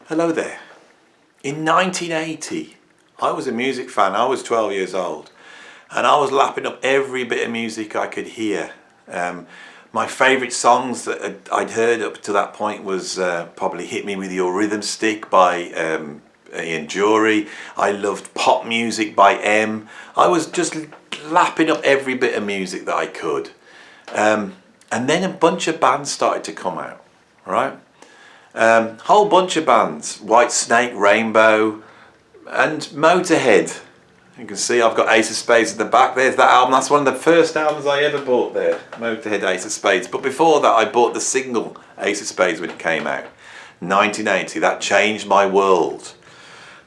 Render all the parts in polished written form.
Hello there. In 1980, I was a music fan. I was 12 years old, and I was lapping up every bit of music I could hear. My favourite songs that I'd heard up to that point was probably "Hit Me With Your Rhythm Stick" by Ian Jury. I loved pop music by M. I was just lapping up every bit of music that I could. And then a bunch of bands started to come out, right? Whole bunch of bands, White Snake, Rainbow, and Motorhead. You can see I've got Ace of Spades at the back. There's that album. That's one of the first albums I ever bought there, Motorhead, Ace of Spades. But before that, I bought the single Ace of Spades when it came out, 1980. That changed my world.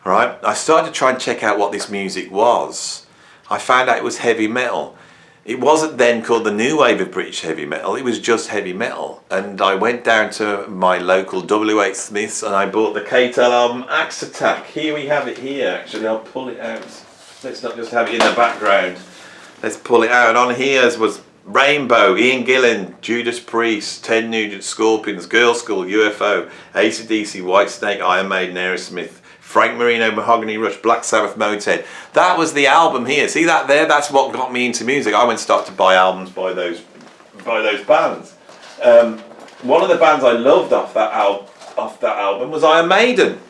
Right? I started to try and check out what this music was. I found out it was heavy metal. It wasn't then called the new wave of British heavy metal, it was just heavy metal. And I went down to my local W.H. Smith's and I bought the K-Tel album Axe Attack. Here we have it here, actually, I'll pull it out. Let's not just have it in the background. Let's pull it out. And on here was Rainbow, Ian Gillan, Judas Priest, Ted Nugent, Scorpions, Girl School, UFO, AC/DC, White Snake, Iron Maiden, Aerosmith, Frank Marino, Mahogany Rush, Black Sabbath, Motorhead. That was the album here. See that there? That's what got me into music. I went and started to buy albums by those bands. One of the bands I loved off that album was Iron Maiden.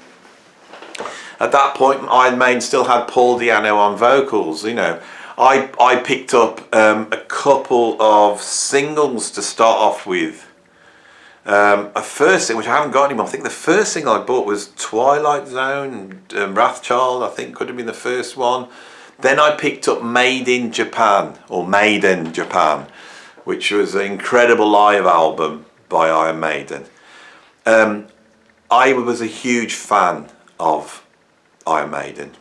At that point, Iron Maiden still had Paul Di'Anno on vocals. You know, I picked up a couple of singles to start off with. A first thing, which I haven't got anymore. I think the first thing I bought was Twilight Zone, Wrathchild, I think could have been the first one. Then I picked up Made in Japan, or Maiden Japan, which was an incredible live album by Iron Maiden. I was a huge fan of Iron Maiden.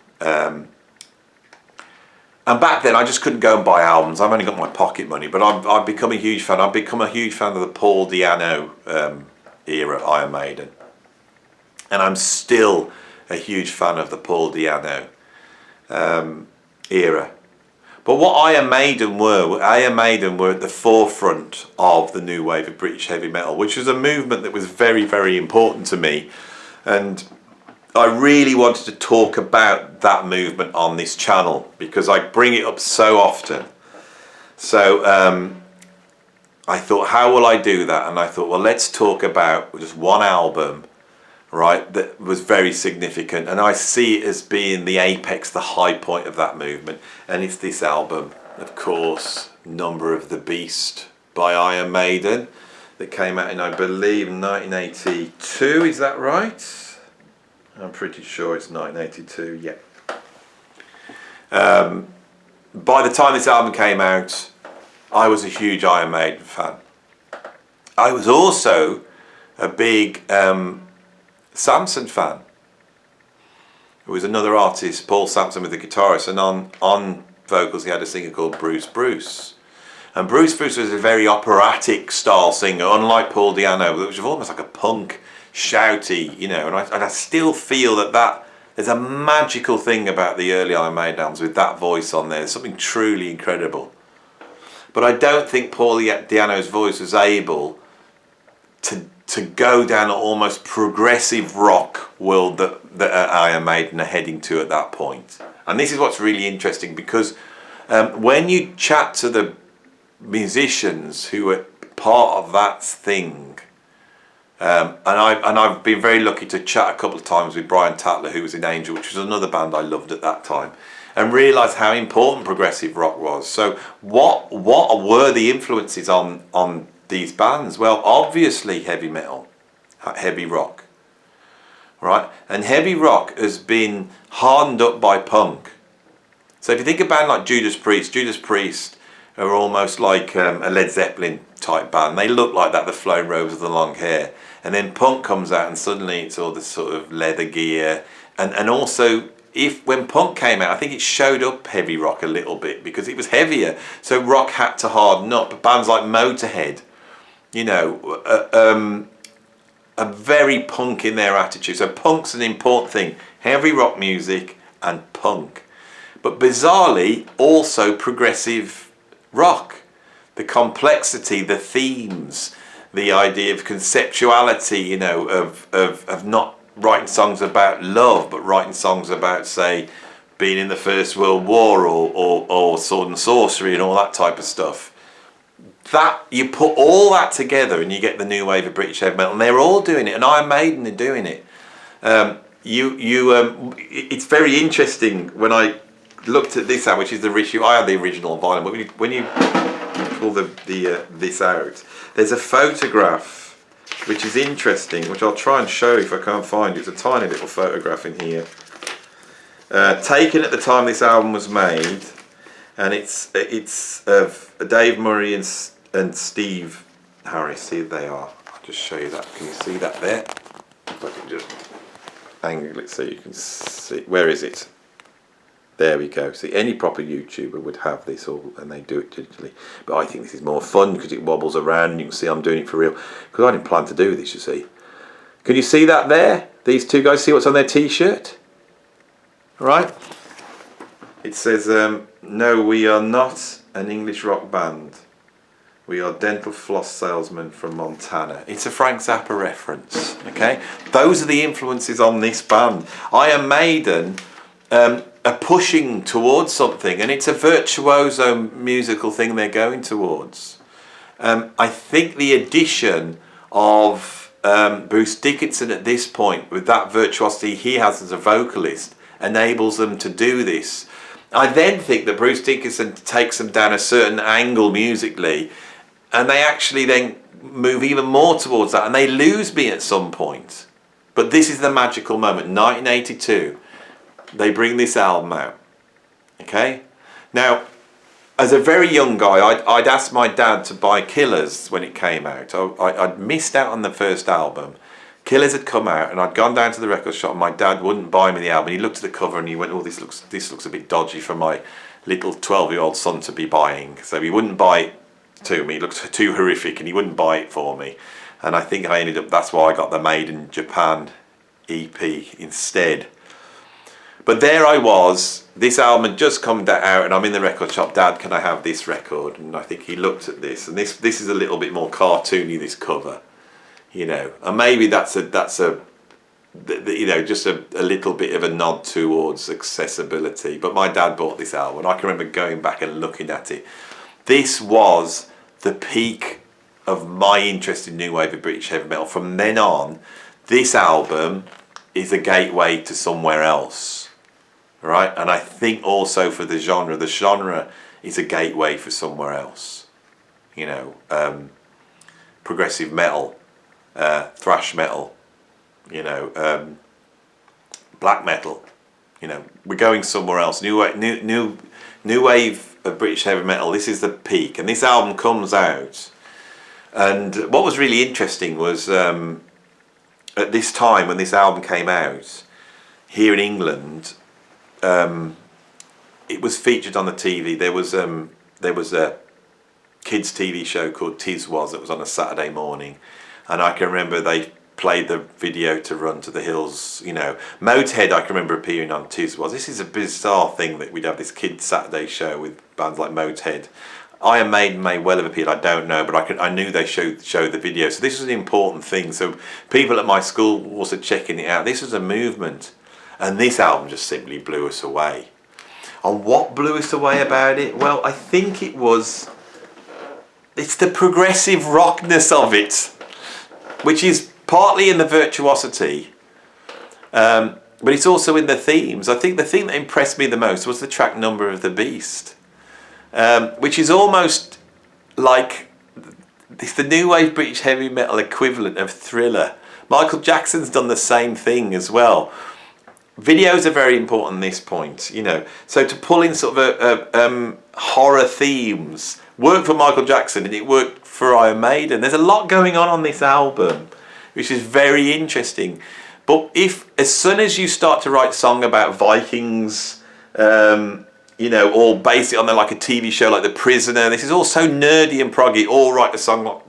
And back then I just couldn't go and buy albums. I've only got my pocket money, but I've become a huge fan. I've become a huge fan of the Paul Di'Anno era Iron Maiden. And I'm still a huge fan of the Paul Di'Anno era. But what Iron Maiden were at the forefront of the new wave of British heavy metal, which was a movement that was very, very important to me. And I really wanted to talk about that movement on this channel because I bring it up so often. So I thought, how will I do that? And I thought, well, let's talk about just one album, right, that was very significant. And I see it as being the apex, the high point of that movement. And it's this album, of course, Number of the Beast by Iron Maiden, that came out in, I believe, 1982. Is that right? I'm pretty sure it's 1982, yeah. By the time this album came out, I was a huge Iron Maiden fan. I was also a big Samson fan. It was another artist, Paul Samson, with the guitarist, and on vocals he had a singer called Bruce. And Bruce was a very operatic style singer, unlike Paul Di'Anno, which was almost like a punk, shouty, you know, and I still feel that there's a magical thing about the early Iron Maiden albums with that voice on there. There's something truly incredible. But I don't think Paul Di'Anno's voice was able to go down an almost progressive rock world that Iron Maiden are heading to at that point. And this is what's really interesting, because when you chat to the musicians who were part of that thing, and I've been very lucky to chat a couple of times with Brian Tatler, who was in Angel, which was another band I loved at that time, and realised how important progressive rock was. So what were the influences on these bands? Well, obviously heavy metal, heavy rock, right? And heavy rock has been hardened up by punk. So if you think of a band like Judas Priest are almost like a Led Zeppelin type band. They look like that, the flowing robes with the long hair. And then punk comes out and suddenly it's all this sort of leather gear. And also, when punk came out, I think it showed up heavy rock a little bit because it was heavier. So rock had to harden up. But bands like Motorhead, you know, are very punk in their attitude. So punk's an important thing. Heavy rock music and punk. But bizarrely, also progressive rock. The complexity, the themes, the idea of conceptuality, you know, of not writing songs about love, but writing songs about, say, being in the First World War or sword and sorcery and all that type of stuff. That you put all that together and you get the new wave of British heavy metal, and they're all doing it, and Iron Maiden are doing it. It's very interesting when I looked at this out, which is the issue. I had the original vinyl, but when you pull this out, there's a photograph which is interesting, which I'll try and show you if I can't find it. It's a tiny little photograph in here, taken at the time this album was made, and it's of Dave Murray and Steve Harris. Here they are. I'll just show you that. Can you see that there? If I can just angle it so you can see. Where is it? There we go. See, any proper YouTuber would have this all, and they do it digitally. But I think this is more fun because it wobbles around and you can see I'm doing it for real. Because I didn't plan to do this, you see. Can you see that there? These two guys, see what's on their t-shirt? Right? It says, no, we are not an English rock band. We are dental floss salesmen from Montana. It's a Frank Zappa reference, okay? Those are the influences on this band. Iron Maiden are pushing towards something, and it's a virtuoso musical thing they're going towards. I think the addition of Bruce Dickinson at this point, with that virtuosity he has as a vocalist, enables them to do this. I then think that Bruce Dickinson takes them down a certain angle musically, and they actually then move even more towards that, and they lose me at some point. But this is the magical moment. 1982, they bring this album out. Okay? Now, as a very young guy, I'd asked my dad to buy Killers when it came out. I'd missed out on the first album. Killers had come out, and I'd gone down to the record shop, and my dad wouldn't buy me the album. He looked at the cover and he went, oh, this looks a bit dodgy for my little 12-year-old son to be buying. So he wouldn't buy it to me. It looked too horrific, and he wouldn't buy it for me. And I think I ended up, that's why I got the Made in Japan EP instead. But there I was, this album had just come out, and I'm in the record shop. Dad, can I have this record? And I think he looked at this, and this is a little bit more cartoony, this cover, you know, and maybe that's a you know, just a little bit of a nod towards accessibility. But my dad bought this album, and I can remember going back and looking at it. This was the peak of my interest in new wave of British heavy metal. From then on, this album is a gateway to somewhere else, right? And I think also for the genre is a gateway for somewhere else. You know, progressive metal, thrash metal, you know, black metal. You know, we're going somewhere else. New wave of British heavy metal. This is the peak, and this album comes out. And what was really interesting was at this time when this album came out here in England, it was featured on the TV. There was a kids TV show called Tiz Was that was on a Saturday morning, and I can remember they played the video to Run to the Hills. You know, Motorhead, I can remember appearing on Tiz Was. This is a bizarre thing that we'd have this kids Saturday show with bands like Motorhead. Iron Maiden may well have appeared, I don't know, but I knew they showed the video. So this was an important thing. So people at my school were also checking it out. This was a movement, and this album just simply blew us away. And what blew us away about it? Well, I think it's the progressive rockness of it, which is partly in the virtuosity, but it's also in the themes. I think the thing that impressed me the most was the track Number of the Beast, which is almost like it's the new wave British heavy metal equivalent of Thriller. Michael Jackson's done the same thing as well. Videos are very important at this point, you know. So to pull in sort of horror themes worked for Michael Jackson, and it worked for Iron Maiden. There's a lot going on this album, which is very interesting. But as soon as you start to write song about Vikings, you know, or base it on like a TV show like The Prisoner, this is all so nerdy and proggy, or write a song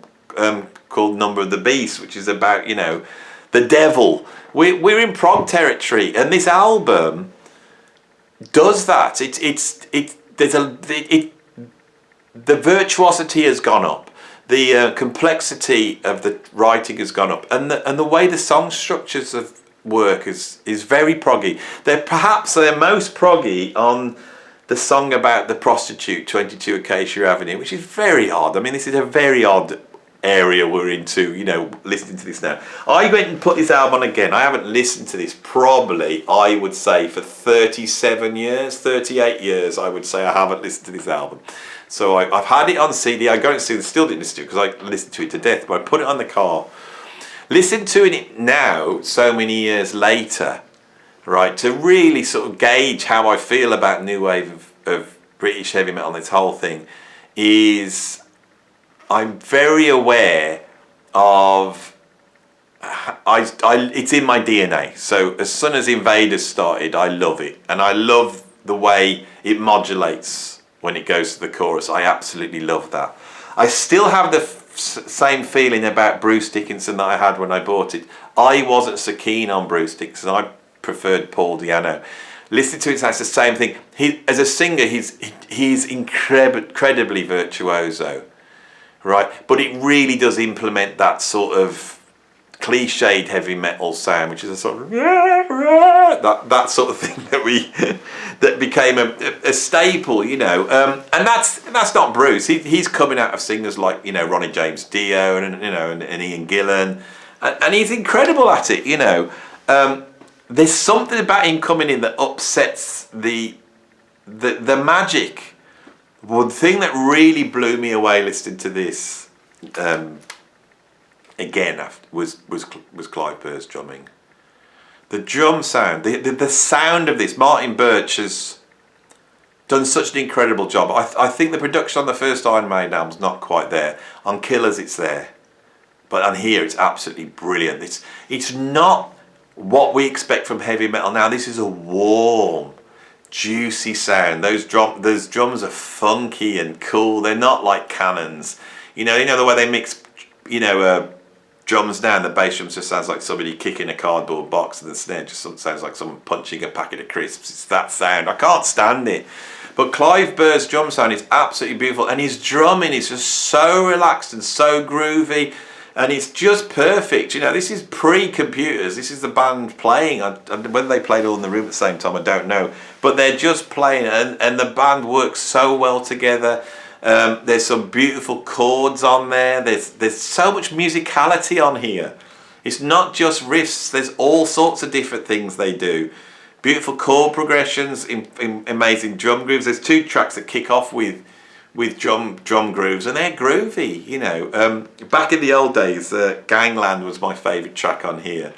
called Number of the Beast, which is about, you know, the devil. We're in prog territory, and this album does that. The virtuosity has gone up. The complexity of the writing has gone up, and the way the song structures work is very proggy. They're most proggy on the song about the prostitute, 22 Acacia Avenue, which is very odd. I mean, this is a very odd area we're into, you know, listening to this now. I went and put this album on again. I haven't listened to this probably, I would say, for 37 years, 38 years, I would say I haven't listened to this album. So I've had it on CD. I got it on CD, still didn't listen to it because I listened to it to death, but I put it on the car. Listen to it now, so many years later, right, to really sort of gauge how I feel about new wave of British heavy metal and this whole thing, is I'm very aware of, it's in my DNA. So as soon as Invaders started, I love it. And I love the way it modulates when it goes to the chorus. I absolutely love that. I still have the same feeling about Bruce Dickinson that I had when I bought it. I wasn't so keen on Bruce Dickinson. I preferred Paul Di'Anno. Listen to it, it's the same thing. As a singer, he's incredibly virtuoso, right? But it really does implement that sort of cliched heavy metal sound, which is a sort of that sort of thing that became a staple, you know. And that's not Bruce. He's coming out of singers like, you know, Ronnie James Dio and you know and Ian Gillan, and he's incredible at it, you know. There's something about him coming in that upsets the magic. One thing that really blew me away listening to this again was Clive Burr's drumming. The drum sound, the sound of this. Martin Birch has done such an incredible job. I think the production on the first Iron Maiden album's not quite there. On Killers it's there, but on here it's absolutely brilliant. It's not what we expect from heavy metal now. This is a warm, juicy sound. Those drums are funky and cool. They're not like cannons. You know the way they mix, you know, drums now, and the bass drums just sounds like somebody kicking a cardboard box, and the snare just sounds like someone punching a packet of crisps. It's that sound. I can't stand it. But Clive Burr's drum sound is absolutely beautiful, and his drumming is just so relaxed and so groovy. And it's just perfect. You know, this is pre-computers. This is the band playing. Whether they played all in the room at the same time, I don't know. But they're just playing, and the band works so well together. There's some beautiful chords on there. There's so much musicality on here. It's not just riffs. There's all sorts of different things they do. Beautiful chord progressions, amazing drum grooves. There's 2 tracks that kick off with drum grooves, and they're groovy, you know. Back in the old days, Gangland was my favourite track on here,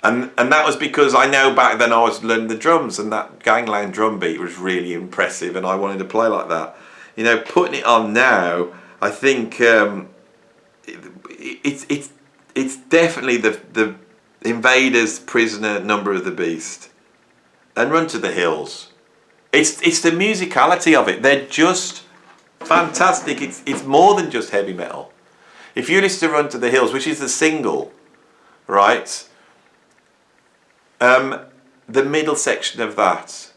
and that was because I know back then I was learning the drums, and that Gangland drum beat was really impressive, and I wanted to play like that. You know, putting it on now, I think it's definitely the Invaders, Prisoner, Number of the Beast, and Run to the Hills. It's the musicality of it. They're just fantastic. It's more than just heavy metal. If you listen to Run to the Hills, which is the single, right, the middle section of that,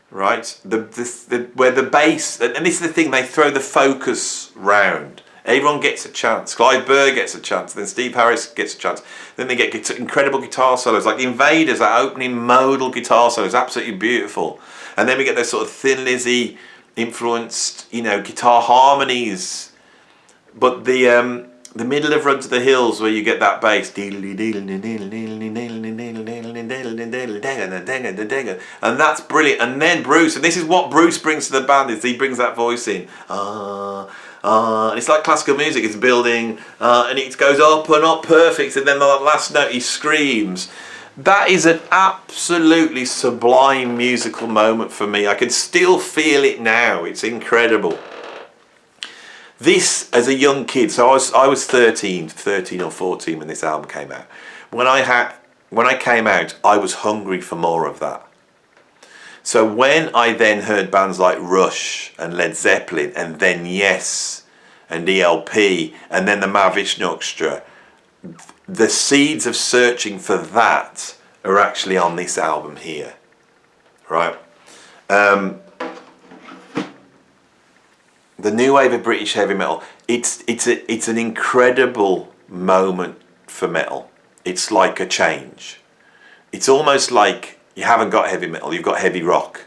right, where the bass, and this is the thing, they throw the focus round. Everyone gets a chance. Clive Burr gets a chance, then Steve Harris gets a chance, then they get incredible guitar solos, like the Invaders, that opening modal guitar solo is absolutely beautiful, and then we get those sort of Thin Lizzy influenced, you know, guitar harmonies. But the middle of Run to the Hills, where you get that bass, and that's brilliant. And then Bruce, and this is what Bruce brings to the band, is he brings that voice in, and it's like classical music. It's building, and it goes up and up perfect, and then the last note he screams. That is an absolutely sublime musical moment for me. I can still feel it now. It's incredible. This, as a young kid, so I was 13 or 14 when this album came out. When I came out, I was hungry for more of that. So when I then heard bands like Rush and Led Zeppelin, and then Yes and ELP, and then the Mahavishnu Orchestra, the seeds of searching for that are actually on this album here, right? The new wave of British heavy metal, it's an incredible moment for metal. It's like a change. it's almost like you haven't got heavy metal, you've got heavy rock.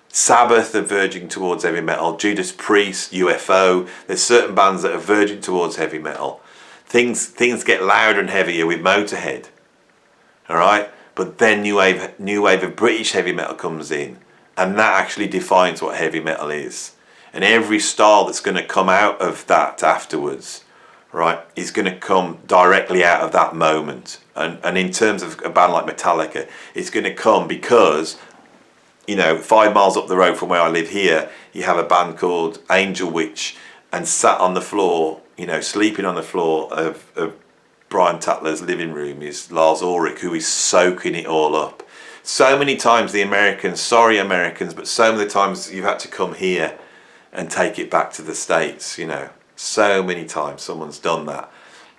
Sabbath are verging towards heavy metal. Judas Priest, UFO. There's certain bands that are verging towards heavy metal. Things get louder and heavier with Motorhead. All right, but then new wave of British heavy metal comes in, and that actually defines what heavy metal is. And every style that's going to come out of that afterwards, right, is going to come directly out of that moment. And in terms of a band like Metallica, it's going to come because, you know, 5 miles up the road from where I live here, you have a band called Angel Witch, and sat on the floor, you know, sleeping on the floor of Brian Tatler's living room is Lars Ulrich, who is soaking it all up. So many times the Americans, sorry Americans, but so many times you've had to come here and take it back to the States, you know. So many times someone's done that.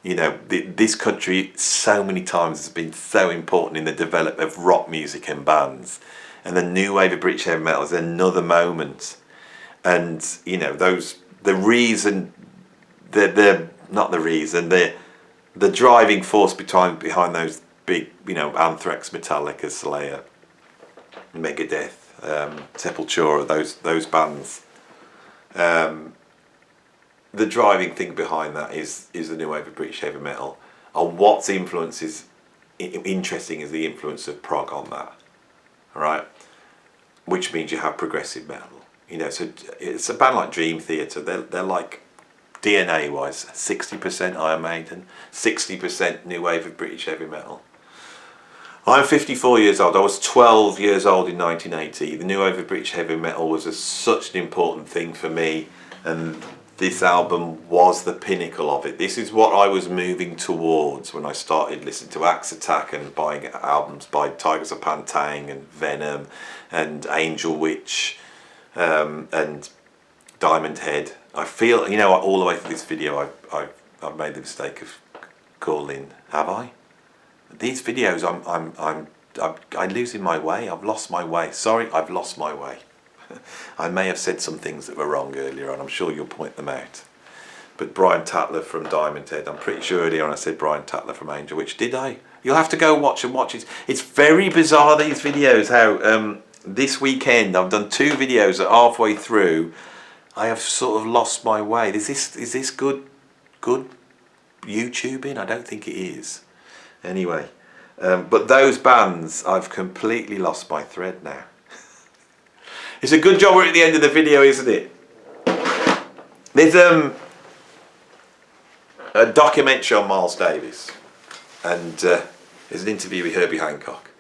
You know, this country so many times has been so important in the development of rock music and bands. And the new wave of British heavy metal is another moment. And, you know, the driving force behind those big, you know, Anthrax, Metallica, Slayer, Megadeth, Sepultura, those bands. The driving thing behind that is the new wave of British heavy metal. And what's interesting is the influence of prog on that. All right, which means you have progressive metal. You know, so it's a band like Dream Theater. They're like DNA wise, 60% Iron Maiden, 60% new wave of British heavy metal. I'm 54 years old. I was 12 years old in 1980. The new wave of British heavy metal was such an important thing for me, and this album was the pinnacle of it. This is what I was moving towards when I started listening to Axe Attack and buying albums by Tigers of Pantang and Venom and Angel Witch and Diamond Head. I feel, you know, all the way through this video I've made the mistake of calling, have I? These videos I'm losing my way. I've lost my way. Sorry, I've lost my way. I may have said some things that were wrong earlier on. I'm sure you'll point them out. But Brian Tatler from Diamond Head, I'm pretty sure earlier on I said Brian Tatler from Angel Witch. Did I? You'll have to go watch it. It's very bizarre, these videos, how this weekend I've done 2 videos that halfway through I have sort of lost my way. Is this good YouTubing? I don't think it is. Anyway, but those bands, I've completely lost my thread now. It's a good job we're at the end of the video, isn't it? There's a documentary on Miles Davis, and there's an interview with Herbie Hancock,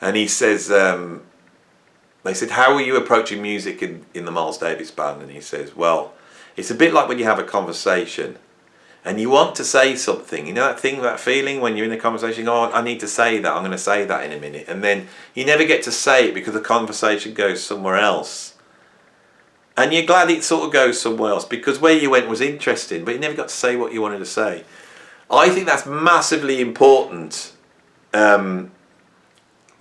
and he says, they said, how were you approaching music in the Miles Davis band? And he says, well, it's a bit like when you have a conversation and you want to say something, you know that feeling when you're in a conversation, oh, I need to say that, I'm going to say that in a minute, and then you never get to say it because the conversation goes somewhere else. And you're glad it sort of goes somewhere else because where you went was interesting, but you never got to say what you wanted to say. I think that's massively important when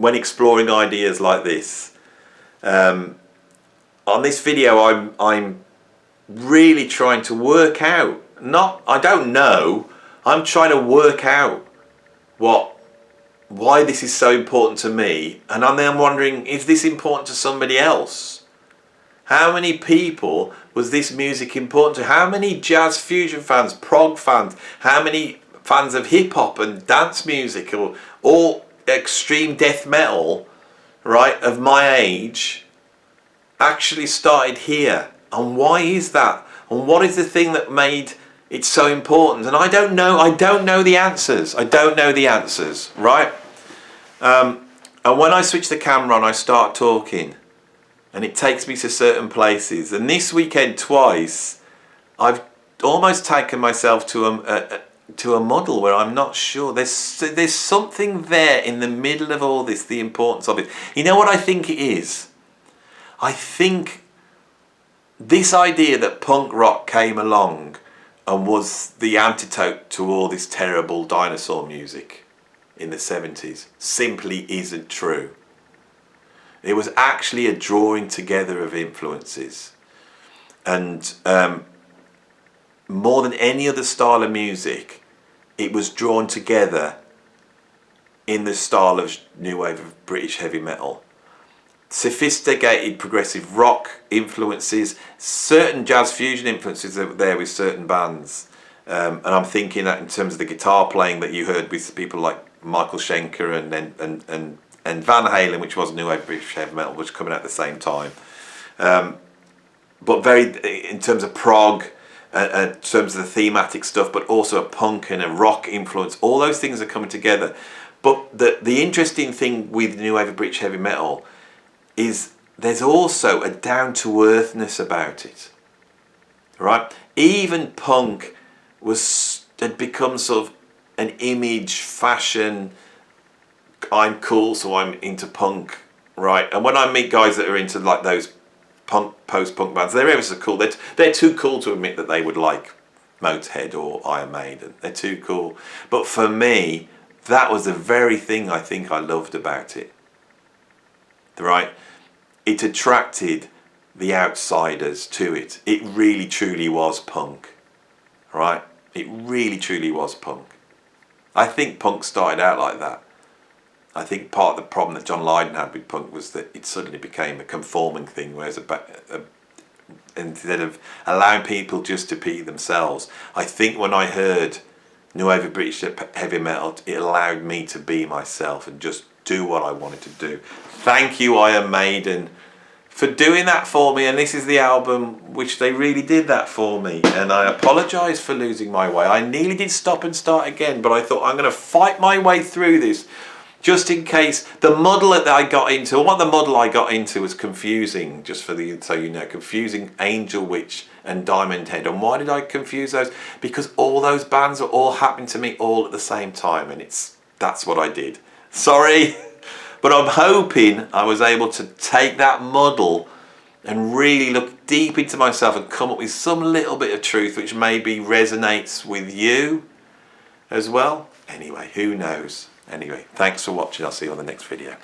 exploring ideas like this. On this video, I'm really trying to work out, I don't know, I'm trying to work out why this is so important to me, and I'm then wondering, is this important to somebody else? How many people was this music important to? How many jazz fusion fans, prog fans, how many fans of hip hop and dance music or all extreme death metal, right, of my age actually started here? And why is that? And what is the thing that made it so important? And I don't know the answers. Right? And when I switch the camera on, I start talking, and it takes me to certain places. And this weekend twice, I've almost taken myself to a muddle where I'm not sure. There's something there in the middle of all this, the importance of it. You know what I think it is? I think this idea that punk rock came along and was the antidote to all this terrible dinosaur music in the 70s simply isn't true. It was actually a drawing together of influences, and more than any other style of music, it was drawn together in the style of new wave of British heavy metal. Sophisticated progressive rock influences, certain jazz fusion influences that were there with certain bands. And I'm thinking that in terms of the guitar playing that you heard with people like Michael Schenker and Van Halen, which was new wave British heavy metal, was coming out at the same time. But very, in terms of prog, in terms of the thematic stuff, but also a punk and a rock influence, all those things are coming together. But the interesting thing with new wave of British heavy metal is there's also a down-to-earthness about it, right? Even punk had become sort of an image, fashion, I'm cool so I'm into punk, right? And when I meet guys that are into like those punk, post-punk bands, they're ever so cool. They're too cool to admit that they would like Motorhead or Iron Maiden. They're too cool. But for me, that was the very thing I think I loved about it, right? It attracted the outsiders to it. It really truly was punk, right? It really truly was punk. I think punk started out like that. I think part of the problem that John Lydon had with punk was that it suddenly became a conforming thing, whereas instead of allowing people just to be themselves, I think when I heard new wave of British heavy metal, it allowed me to be myself and just do what I wanted to do. Thank you, Iron Maiden, for doing that for me. And this is the album which they really did that for me. And I apologise for losing my way. I nearly did stop and start again, but I thought I'm going to fight my way through this, just in case the muddle that I got into, or what the muddle I got into was confusing, just for the, so you know, confusing Angel Witch and Diamond Head. And why did I confuse those? Because all those bands were all happening to me all at the same time, and that's what I did. Sorry, but I'm hoping I was able to take that muddle and really look deep into myself and come up with some little bit of truth which maybe resonates with you as well. Anyway, who knows? Anyway, thanks for watching. I'll see you on the next video.